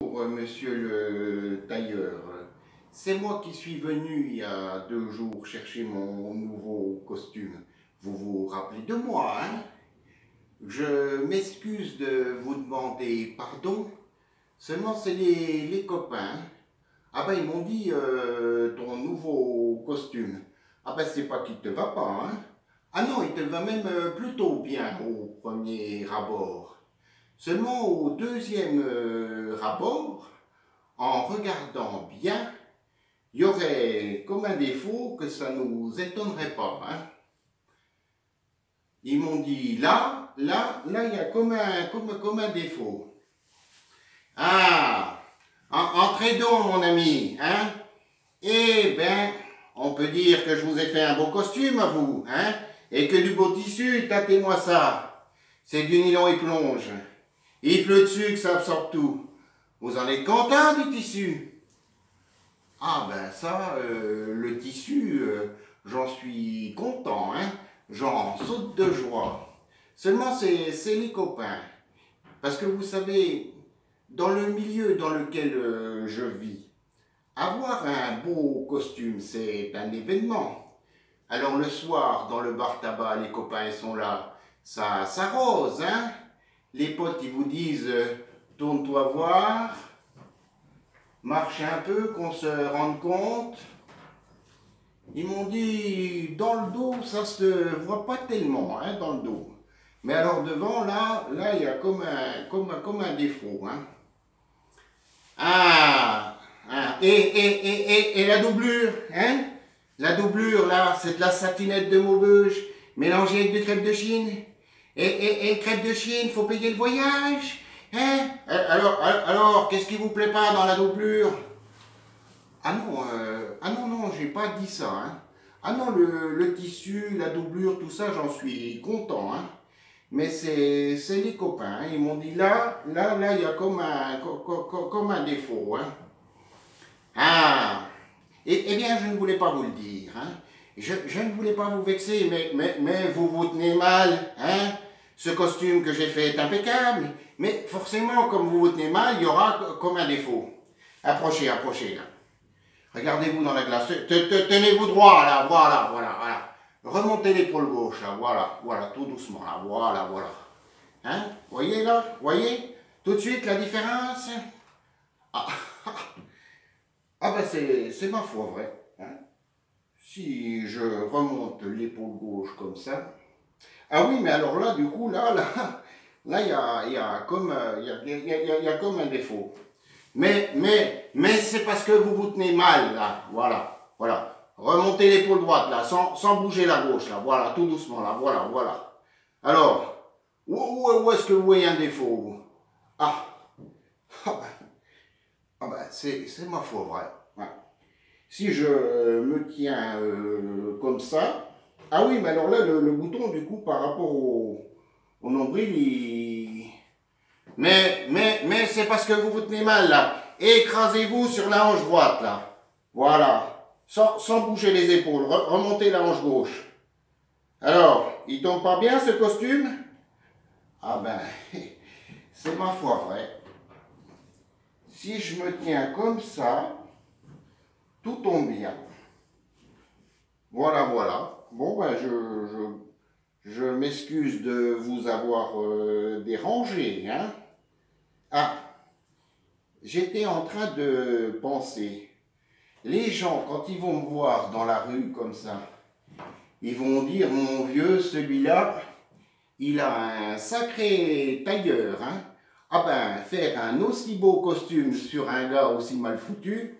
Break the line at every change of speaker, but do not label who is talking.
Monsieur le tailleur, c'est moi qui suis venu il y a 2 jours chercher mon nouveau costume. Vous vous rappelez de moi, hein? Je m'excuse de vous demander pardon, seulement c'est les copains. Ah ben ils m'ont dit ton nouveau costume. Ah ben c'est pas qu'il te va pas, hein? Ah non, il te va même plutôt bien au premier abord. Seulement au deuxième rapport, en regardant bien, il y aurait comme un défaut que ça nous étonnerait pas. Hein. Ils m'ont dit là, il y a comme un défaut. Ah, entrez donc mon ami, hein. Eh ben, on peut dire que je vous ai fait un beau costume à vous, hein, et que du beau tissu, tâtez-moi ça. C'est du nylon et plonge. Il pleut dessus que ça absorbe tout. Vous en êtes content du tissu? Ah ben ça, le tissu, j'en suis content, hein. J'en saute de joie. Seulement c'est les copains. Parce que vous savez, dans le milieu dans lequel je vis, avoir un beau costume, c'est un événement. Alors le soir, dans le bar tabac, les copains ils sont là, ça s'arrose, hein. Les potes, ils vous disent, tourne-toi voir, marche un peu, qu'on se rende compte. Ils m'ont dit, dans le dos, ça se voit pas tellement, hein, dans le dos. Mais alors devant, là, il y a comme un défaut, hein. Et la doublure, hein? La doublure, là, c'est de la satinette de Maubeuge, mélangée avec du crêpe de Chine. Et le crêpe de Chine, faut payer le voyage, hein? Alors, qu'est-ce qui vous plaît pas dans la doublure? Ah non, j'ai pas dit ça, hein. Ah non, le tissu, la doublure, tout ça, j'en suis content, hein. Mais c'est les copains, hein. Ils m'ont dit là, il y a comme un défaut, hein. Ah, eh bien, je ne voulais pas vous le dire, hein. Je ne voulais pas vous vexer, mais vous vous tenez mal, hein. Ce costume que j'ai fait est impeccable, mais forcément, comme vous vous tenez mal, il y aura comme un défaut. Approchez, là. Regardez-vous dans la glace. Tenez-vous droit, là, voilà. Remontez l'épaule gauche, là, voilà, tout doucement, là, voilà. Hein? Voyez, là? Voyez? Tout de suite, la différence? Ah, ben, c'est ma foi, vrai. Hein? Si je remonte l'épaule gauche comme ça... Ah oui, mais alors là, du coup, là, il y a comme un défaut. Mais c'est parce que vous vous tenez mal, là, voilà. Remontez l'épaule droite, là, sans bouger la gauche, là, voilà, tout doucement, là, voilà. Alors, où est-ce que vous voyez un défaut, vous? Ah ben, c'est ma foi, vrai. Ouais. Si je me tiens comme ça, ah oui, mais alors là, le bouton, du coup, par rapport au nombril, il... Mais c'est parce que vous vous tenez mal, là. Écrasez-vous sur la hanche droite, là. Voilà. Sans bouger les épaules. Remontez la hanche gauche. Alors, il tombe pas bien, ce costume? Ah ben, c'est ma foi, vrai. Si je me tiens comme ça, tout tombe bien. Voilà. Bon, ben, je m'excuse de vous avoir dérangé, hein. Ah, j'étais en train de penser. Les gens, quand ils vont me voir dans la rue comme ça, ils vont dire, mon vieux, celui-là, il a un sacré tailleur, hein. Ah ben, faire un aussi beau costume sur un gars aussi mal foutu,